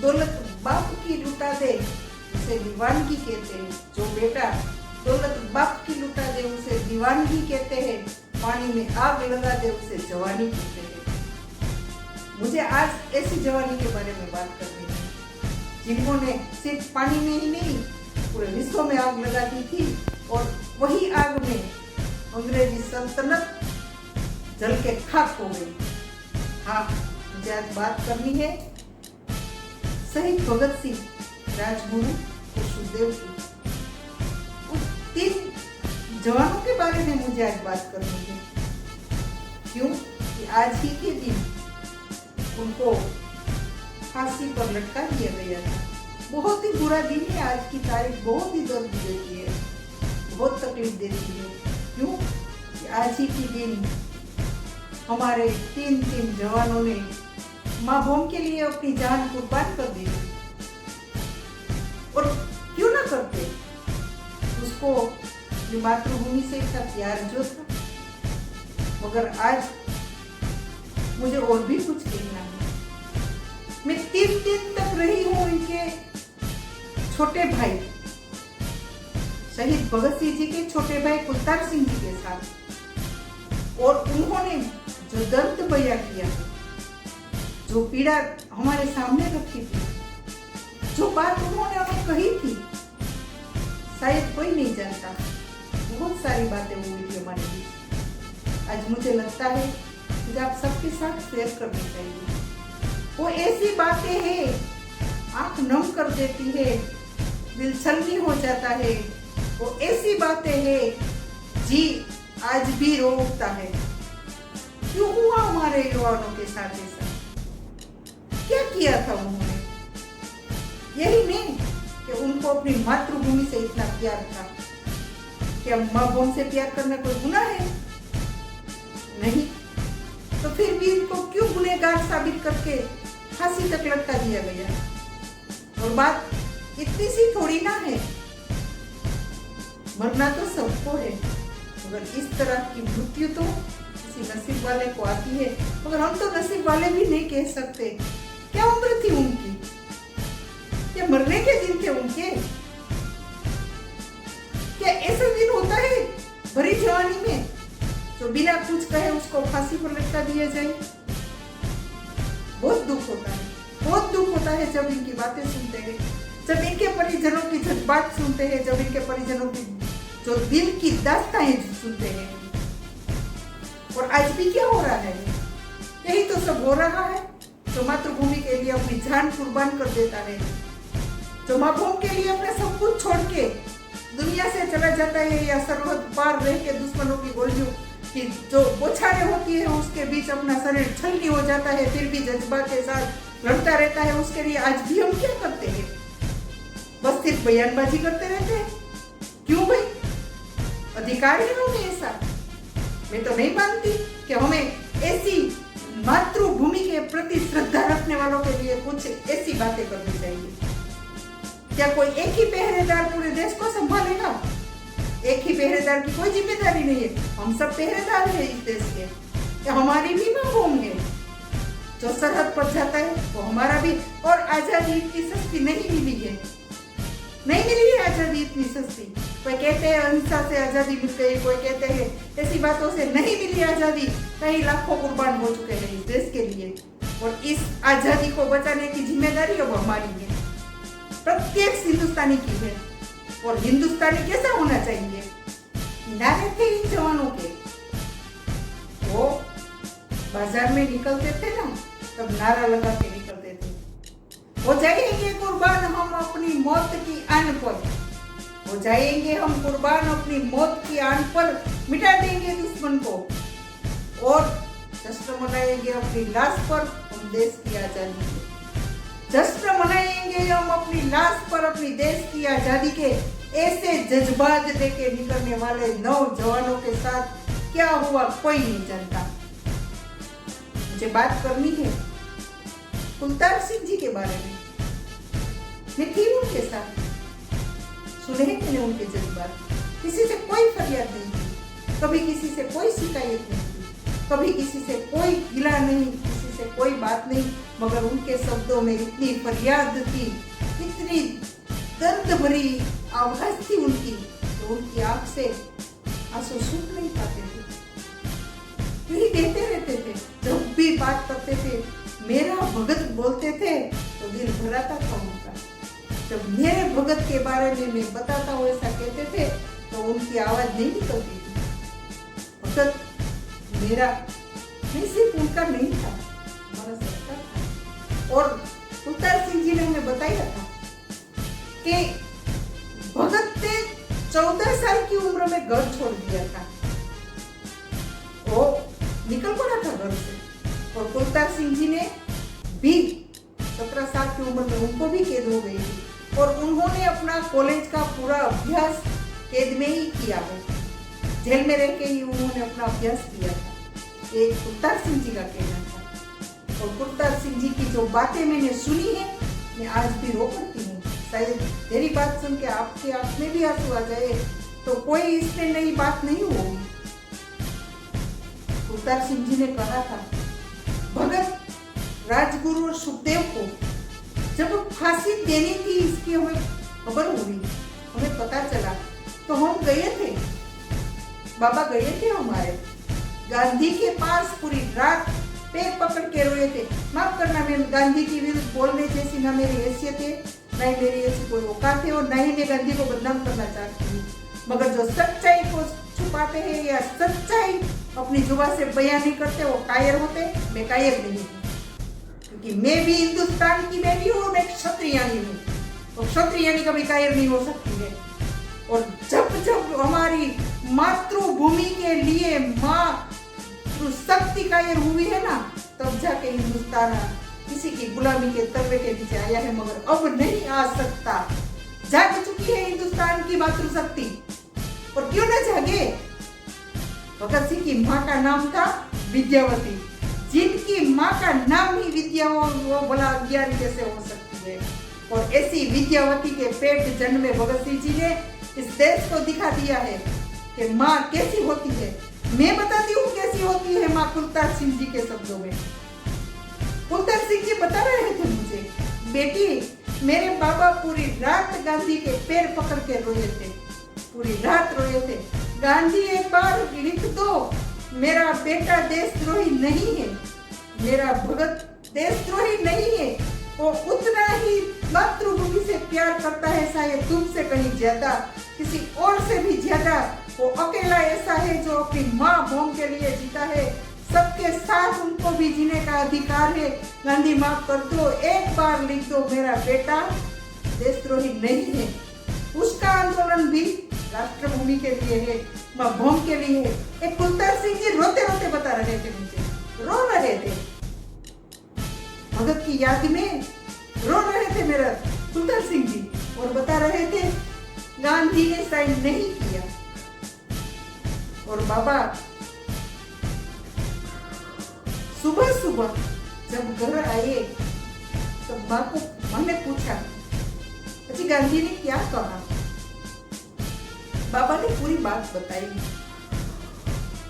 दौलत बाप की लुटा दे उसे दीवानगी कहते हैं। जो बेटा दौलत बाप की लुटा दे उसे दीवानगी कहते हैं। पानी में आग लगा दे उसे जवानी कहते हैं। मुझे आज ऐसी जवानी के बारे में बात करनी है जिन्होंने सिर्फ पानी में ही नहीं पूरे विश्व में आग लगा दी थी और वही आग में अंग्रेजी सल्तनत जल के खाक हो गई। हाँ, मुझे आज बात करनी है शहीद भगत सिंह, राजगुरु और सुखदेव की। उस 3 जवानों के बारे में मुझे आज बात करनी है। क्यों कि आज ही के दिन उनको फांसी पर लटका दिया गया था। बहुत ही बुरा दिन है। आज की तारीख बहुत ही दर्द देती है, बहुत तकलीफ देती है। क्यों कि आज ही के दिन हमारे 3 जवानों ने माँ बहन के लिए अपनी जान कुर्बान कर दी। और क्यों ना करते, उसको अपनी मातृभूमि से इतना प्यार जो था। मगर आज मुझे और भी कुछ कहना है। मैं 3 दिन तक रही हूँ इनके छोटे भाई शहीद भगत सिंह जी के छोटे भाई कुलतार सिंह जी के साथ, और उन्होंने जो दर्द बयां किया, जो पीड़ा हमारे सामने रखी थी, जो बात उन्होंने हमें कही थी, शायद कोई नहीं जानता। बहुत सारी बातें हुई थी हमारे बीच। आज मुझे लगता है कि आप सबके साथ शेयर करनी चाहिए। वो ऐसी बातें हैं, आंख नम कर देती है, दिल छलनी हो जाता है। वो ऐसी बातें हैं जी आज भी रो उठता है। क्यों हुआ हमारे युवाओं के साथ ऐसा? क्या किया था उन्होंने? यही नहीं कि उनको अपनी मातृभूमि से इतना प्यार था। क्या माँ बहन से प्यार करना कोई गुनाह है? नहीं। तो फिर भी इनको क्यों गुनहगार साबित करके फांसी तक लटका दिया गया? और बात इतनी सी थोड़ी ना है, मरना तो सबको है, मगर इस तरह की मृत्यु तो किसी नसीब वाले को आती है। मगर हम तो नसीब वाले भी नहीं कह सकते। क्या उम्र थी उनकी? क्या मरने के दिन थे उनके? क्या ऐसा दिन होता है भरी जवानी में जो बिना कुछ कहे उसको फांसी पर लटका दिया जाए? बहुत दुख होता है, बहुत दुख होता है जब इनकी बातें सुनते हैं, जब इनके परिजनों की जज्बात सुनते हैं, जब इनके परिजनों की जो दिल की दास्तानें सुनते हैं। और आज भी क्या हो रहा है? यही तो सब हो रहा है। जो मातृभूमि के लिए अपनी जान कुर्बान कर देता है, जो माँ बहन के लिए अपना सब कुछ छोड़ के दुनिया से चला जाता है, या सरहद पार रह के दुश्मनों की गोलियों की जो बौछारें होती है उसके बीच अपना शरीर छलनी हो जाता है, फिर भी जज्बा के साथ लड़ता रहता है। उसके लिए आज भी हम क्या करते हैं? बस सिर्फ बयानबाजी करते रहते हैं। क्यों भाई? अधिकार है हमें ऐसा? मैं तो नहीं मानती कि हमें ऐसी मातृभूमि के प्रति श्रद्धा रखने वालों के लिए कुछ ऐसी बातें करनी चाहिए। क्या कोई एक ही पहरेदार पूरे देश को संभालेगा? एक ही पहरेदार की कोई जिम्मेदारी नहीं है। हम सब पहरेदार हैं इस देश के। क्या हमारी भी माँ बहन है? जो सरहद पर जाता है वो हमारा भी। और आजादी इतनी सस्ती नहीं मिली है, नहीं मिली है आजादी इतनी सस्ती। कोई कहते हैं अहिंसा से आजादी मिल गई, कोई कहते हैं ऐसी बातों से नहीं मिली आजादी। कई लाखों कुर्बान हो चुके हैं इस देश के लिए, और इस आजादी को बचाने की जिम्मेदारी अब हमारी है, प्रत्येक हिंदुस्तानी की है। और हिंदुस्तानी कैसा होना चाहिए? नारे थे इन जवानों के, वो बाजार में निकलते थे ना, तब नारा लगा के निकलते थे, हो जाएंगे कुर्बान हम अपनी मौत की आन पर, हो जाएंगे हम कुर्बान अपनी मौत की आन पर, मिटा देंगे दुश्मन को और जश्न मनाएंगे अपनी लाश पर हम देश की आजादी के। जश्न मनाएंगे हम अपनी लाश पर अपनी देश की आजादी के। ऐसे जज्बात लेके निकलने वाले नौजवानों के साथ क्या हुआ कोई नहीं जानता। मुझे बात करनी है कुलतार सिंह जी के बारे में। मैं थी उनके साथ, सुने मैंने उनके जज्बात। किसी से कोई फरियाद नहीं थी, कभी किसी से कोई शिकायत नहीं थी, कभी किसी से कोई गिला नहीं, किसी से कोई बात नहीं, मगर उनके शब्दों में इतनी फरियाद थी, इतनी दर्द भरी आवाज थी उनकी, तो उनकी आंख से आंसू सूख नहीं पाते थे, यही कहते रहते थे। जब भी बात करते थे, मेरा भगत बोलते थे तो दिल भराता था उनका। जब मेरे भगत के बारे में मैं बताता हूँ ऐसा कहते थे तो उनकी आवाज नहीं निकलती थी। भगत मेरा नहीं, सिर्फ उनका नहीं था, हमारा सबका था। और कुलतार सिंह जी ने हमें बताया था कि भगत ने 14 साल की उम्र में घर छोड़ दिया था, वो निकल पड़ा था घर से। और कुलतार सिंह जी ने भी 17 साल की उम्र में उनको भी कैद हो गई थी, और उन्होंने अपना कॉलेज का पूरा अभ्यास कैद में ही किया है, जेल में रह के ही उन्होंने अपना अभ्यास किया था। एक कुलतार सिंह जी का कहना था। और कुलतार सिंह जी की जो बातें मैंने सुनी है, मैं आज भी रो पड़ती हूँ। शायद मेरी बात सुन के आपके आंख में भी आंसू आ जाए तो कोई इसमें नई बात नहीं होगी। कुलतार सिंह जी ने कहा था, भगत राजगुरु और सुखदेव को जब फांसी देनी थी इसकी हमें खबर हुई, हमें पता चला, तो हम गए थे, बाबा गए थे हमारे गांधी के पास, पूरी रात पैर पकड़ के रोए थे। माफ करना, मैं गांधी की विरुद्ध बोलने जैसी ना मेरी हैसियत है, ना ही मेरी ऐसी कोई औकात है, और ना ही मैं गांधी को बदनाम करना चाहती हूँ। मगर जो सच्चाई को छुपाते हैं या सच्चाई अपनी जुबान से बयान नहीं करते, वो कायर होते। मैं कायर नहीं हूँ, क्योंकि मैं भी हिंदुस्तान की बेटी हूँ, मैं क्षत्रियानी हूँ, और क्षत्रियानी कभी कायर नहीं हो सकती है। और जब जब हमारी मातृभूमि के लिए माँ शक्ति कायर हुई है ना, तब जाके हिंदुस्तान किसी की गुलामी के तलवे के नीचे आया है, मगर अब नहीं आ सकता। जाग चुकी है हिंदुस्तान की मातृशक्ति, और क्यों न जागे। भगत सिंह की माँ का नाम था विद्यावती, जिनकी माँ का नाम ही विद्या हो, वो भला ज्ञान कैसे हो सकती है। और ऐसी विद्यावती के पेट जन्मे भगत सिंह जी ने इस देश को दिखा दिया है कि माँ कैसी होती है। मैं बताती हूँ कैसी होती है माँ, कुलतार सिंह जी के शब्दों में। कुलतार सिंह जी बता रहे थे मुझे, बेटी मेरे बाबा पूरी रात गांधी के पैर पकड़ के रोए थे, पूरी रात रोए थे। गांधी एक बार लिख दो, मेरा बेटा देशद्रोही नहीं है, मेरा भगत देशद्रोही नहीं है, वो उतना ही मातृभूमि से प्यार करता है, शायद तुमसे कहीं ज्यादा, किसी और से भी ज्यादा। वो अकेला ऐसा है जो अपनी माँ बहन के लिए जीता है, सबके साथ उनको भी जीने का अधिकार है। गांधी माफ कर दो, एक बार लिख दो, मेरा बेटा देशद्रोही नहीं है। उसका आंदोलन भी राष्ट्रभूमि के लिए है, माँ बहन के लिए है। एक कुलतार सिंह जी रोते रोते बता रहे थे मुझे, रो रहे थे भगत की याद में, रो रहे थे मेरा कुलतार सिंह जी, और बता रहे थे गांधी ने साइन नहीं किया। और बाबा सुबह सुबह जब घर आए तो माँ ने पूछा, अच्छा गांधी ने क्या कहा। बाबा ने पूरी बात बताई।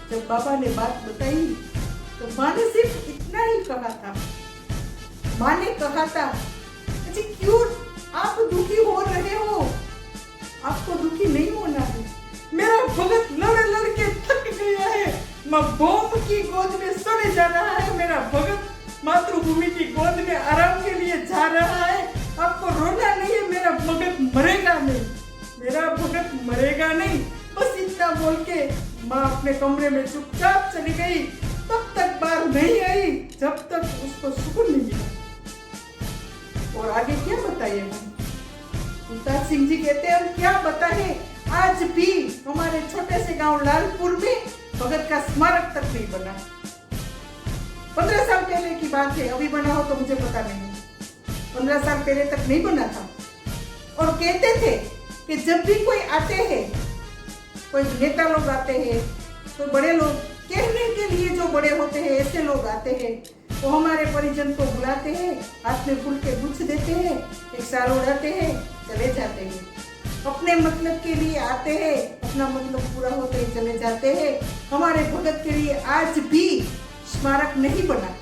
जब बाबा ने बात बताई तो माँ ने सिर्फ इतना ही कहा था। माँ ने कहा था, अच्छा क्यों आप दुखी हो रहे हो, आपको दुखी नहीं होना है। मेरा भगत लड़ लड़ के थक गया है, माँ बॉम्ब की गोद में सोने जा रहा है, मेरा भगत मातृभूमि की गोद में आराम के लिए जा रहा है। आपको रोना नहीं है, मेरा भगत मरेगा नहीं, मेरा भगत मरेगा नहीं। बस इतना बोल के माँ अपने कमरे में चुपचाप चली गई। तब तक बाहर नहीं आई जब तक उसको सुकून नहीं मिला। और आगे क्या बताइए हम, कुलतार सिंह जी कहते हैं हम क्या बताएं, आज भी हमारे छोटे से गांव लालपुर में भगत का स्मारक तक नहीं बना। 15 साल पहले की बात है, अभी बना हो तो मुझे पता नहीं, 15 साल पहले तक नहीं बना था। और कहते थे कि जब भी कोई आते हैं, कोई नेता लोग आते हैं, कोई बड़े लोग कहने के लिए जो बड़े होते हैं, ऐसे लोग आते हैं, वो हमारे परिजन को बुलाते हैं, हाथ में फूल के गुच्छ देते हैं, एक साल उड़ाते हैं, चले जाते हैं। अपने मतलब के लिए आते हैं, अपना मतलब पूरा होते ही चले जाते हैं। हमारे भगत के लिए आज भी स्मारक नहीं बना।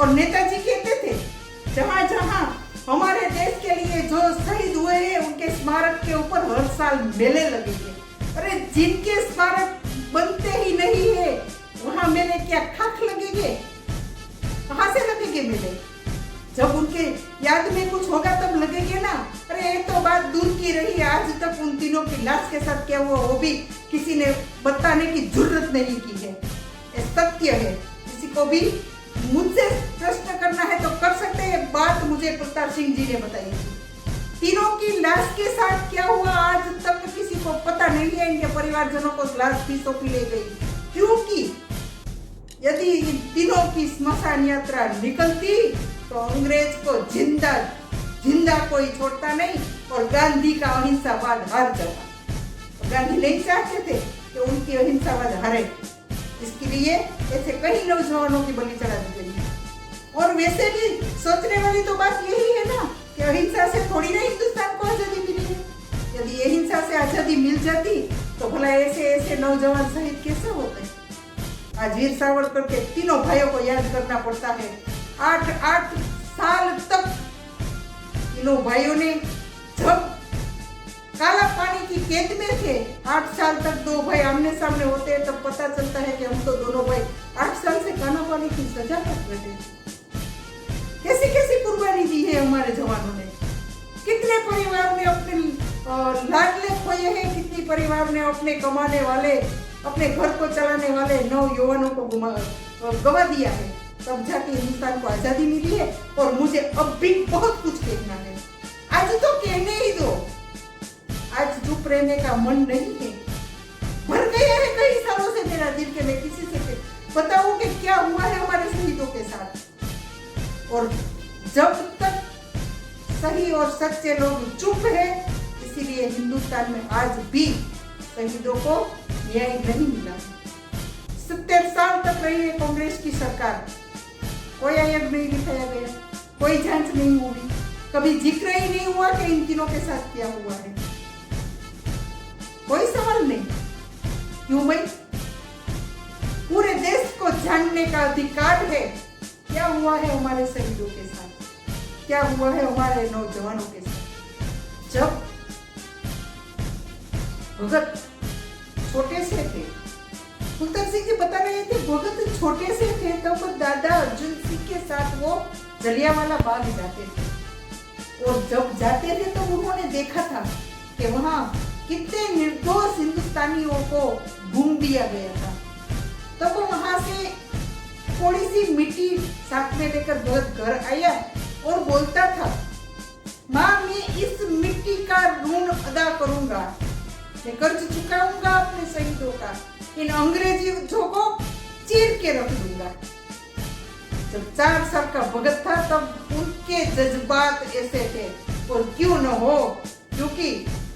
और नेताजी कहते थे जहां जहां हमारे देश के लिए जो शहीद हुए हैं उनके स्मारक के ऊपर हर साल मेले लगेंगे। अरे जिनके स्मारक बनते ही नहीं है वहां मेले क्या खाक लगेंगे? कहां से लगेंगे मेले? जब उनके याद में कुछ होगा तब लगेंगे ना। अरे ये तो बात दूर की रही, आज तक उन तीनों की लाश के साथ क्या हुआ वो भी किसी ने बताने की जरूरत नहीं की है। ये सत्य है, किसी को भी मुझसे प्रश्न करना है तो कर सकते हैं। बात मुझे प्रताप सिंह जी ने बताई थी। तीनों की लाश के साथ क्या हुआ आज तक किसी को पता नहीं है। इनके परिवारजनों को लाश भी सौंपी ले गई, क्योंकि यदि इन तीनों की स्मशान यात्रा निकलती तो अंग्रेज को जिंदा जिंदा कोई छोड़ता नहीं और गांधी का अहिंसावाद हार जाता। गांधी नहीं चाहते थे कि उनकी अहिंसावाद हारे, इसके लिए ऐसे कई नौजवानों की बलि चढ़ा दी गई। और वैसे भी सोचने वाली तो बात यही है ना कि अहिंसा से थोड़ी ना हिंदुस्तान को आजादी मिली है। यदि अहिंसा से आजादी मिल जाती तो भला ऐसे ऐसे नौजवान शहीद कैसे होते? आज वीर सावरकर के तीनों भाइयों को याद करना पड़ता है। 8 साल तक तीनों भाइयों ने जब काला पानी की कैद में थे, 8 साल तक दो भाई आमने सामने होते हैं, तब पता चलता है कि हम तो दोनों भाई 8 साल से काला पानी की सजा काट रहे थे। कैसी कैसी कुर्बानी दी है हमारे जवानों ने। कितने परिवार ने अपने लाडले खोए हैं, कितनी परिवार ने अपने कमाने वाले, अपने घर को चलाने वाले नौजवानों को गवा दिया है। तब जाके हिंदुस्तान को आजादी मिली है। और मुझे अब भी बहुत कुछ कहना है। आज तो कहने ही दो, आज चुप रहने का मन नहीं है। भर गया है कई सालों से मेरा दिल के मैं किसी से बताऊं कि क्या हुआ है हमारे शहीदों के साथ। और जब तक सही और सच्चे लोग चुप है, इसीलिए हिंदुस्तान में आज भी शहीदों को न्याय नहीं मिला। 70 साल तक रही है कांग्रेस की सरकार, कोई आयोग नहीं दिखाया गया, कोई जांच नहीं हुई, कभी जिक्र ही नहीं हुआ कि इन तीनों के साथ क्या हुआ है। कोई सवाल नहीं। क्यों भाई? पूरे देश को जानने का अधिकार है क्या हुआ है हमारे शहीदों के साथ, क्या हुआ है हमारे नौजवानों के साथ। जब भगत छोटे से थे, कुलतार सिंह जी बता रहे थे, भगत छोटे से थे तब दादा अर्जुन सिंह के साथ वो जलियांवाला बाग जाते थे। और जब जाते थे तो उन्होंने देखा था कि वहां कितने निर्दोष हिंदुस्तानियों को भून दिया गया था। तब तो वहां से थोड़ी सी मिट्टी साथ में लेकर भगत घर आया और बोलता था, माँ मैं इस मिट्टी का ऋण अदा करूंगा, मैं कर्ज चुकाऊंगा अपने शहीदों का, इन अंग्रेजों को चीर के रख दूंगा। जब 4 साल का भगत था तब उनके जज्बात ऐसे थे। और क्यों न हो, क्योंकि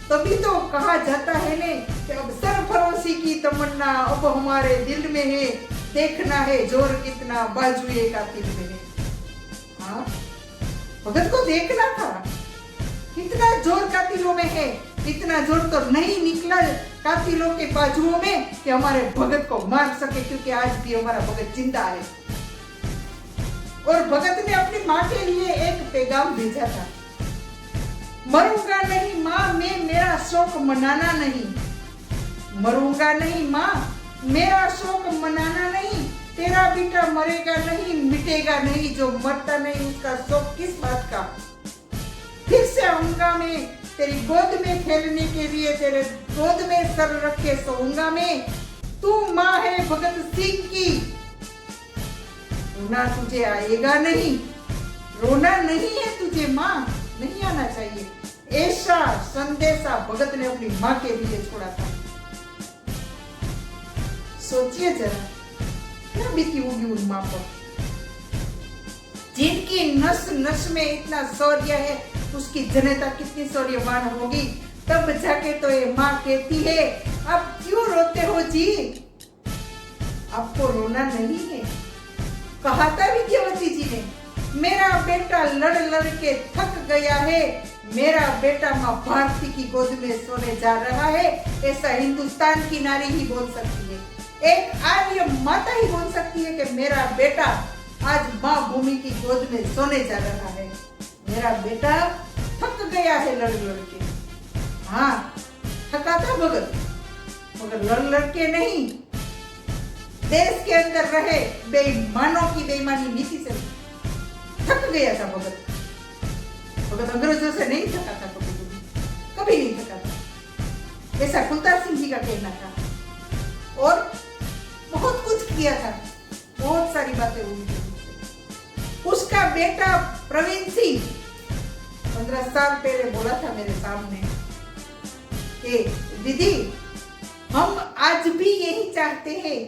तभी तो कहा जाता है ने कि अब सरफरोशी की तमन्ना अब हमारे दिल में है, देखना है जोर कितना बाजुए कातिल में है। हाँ, भगत को देखना था कितना जोर कातिलों में है। इतना जोर तो नहीं निकला कातिलों के बाजुओं में कि हमारे भगत को मार सके, क्योंकि आज भी हमारा भगत जिंदा है। और भगत ने अपनी माँ के लिए एक पैगाम भेजा था, मरूंगा नहीं माँ मैं मेरा शोक मनाना नहीं, मरूंगा नहीं माँ मेरा शोक मनाना नहीं, तेरा बेटा मरेगा नहीं मिटेगा नहीं, जो मरता नहीं उसका शोक किस बात का। फिर से आऊंगा मैं तेरी गोद में खेलने के लिए, तेरे गोद में सर रख के सोऊंगा मैं, तू माँ है भगत सिंह की, रोना तुझे आएगा नहीं, रोना नहीं है तुझे माँ, नहीं आना चाहिए। ऐसा संदेशा भगत ने अपनी माँ के लिए छोड़ा था। सोचिए जरा क्या बीती होगी उन माँ पर, जिनकी नस नस में इतना शौर्य है, उसकी जनता कितनी शौर्यवान होगी। तब जाके तो ये माँ कहती है, आप क्यों रोते हो जी, आपको रोना नहीं है। कहा था विद्यावती जी ने, मेरा बेटा लड़ लड़ के थक गया है, मेरा बेटा माँ भारती की गोद में सोने जा रहा है। ऐसा हिंदुस्तान की नारी ही बोल सकती है, एक आर्य माता ही बोल सकती है कि मेरा बेटा आज माँ भूमि की गोद में सोने जा रहा है। मेरा बेटा थक गया है लड़ लड़ के। हाँ, थका था मगर लड़ लड़ के नहीं, देश के अंदर रहे बेईमानों की बेईमानी नीति से थक गया था भगत अंग्रेजों से नहीं थका था कभी नहीं थका था, ऐसा कुलतार सिंह जी का कहना था। और बहुत कुछ किया था, बहुत सारी बातें हुई थी। उसका बेटा प्रवीण सिंह 15 साल पहले बोला था मेरे सामने कि दीदी हम आज भी यही चाहते हैं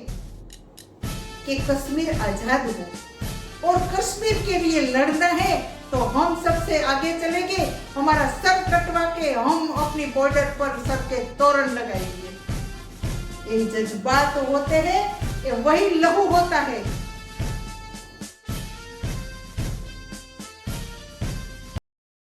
कि कश्मीर आजाद हो और कश्मीर के लिए लड़ना है तो हम सबसे आगे चलेंगे, हमारा सर कटवा के हम अपनी बॉर्डर पर सर के तोरण लगाएंगे। ये जज्बात होते हैं, ये वही लहू होता है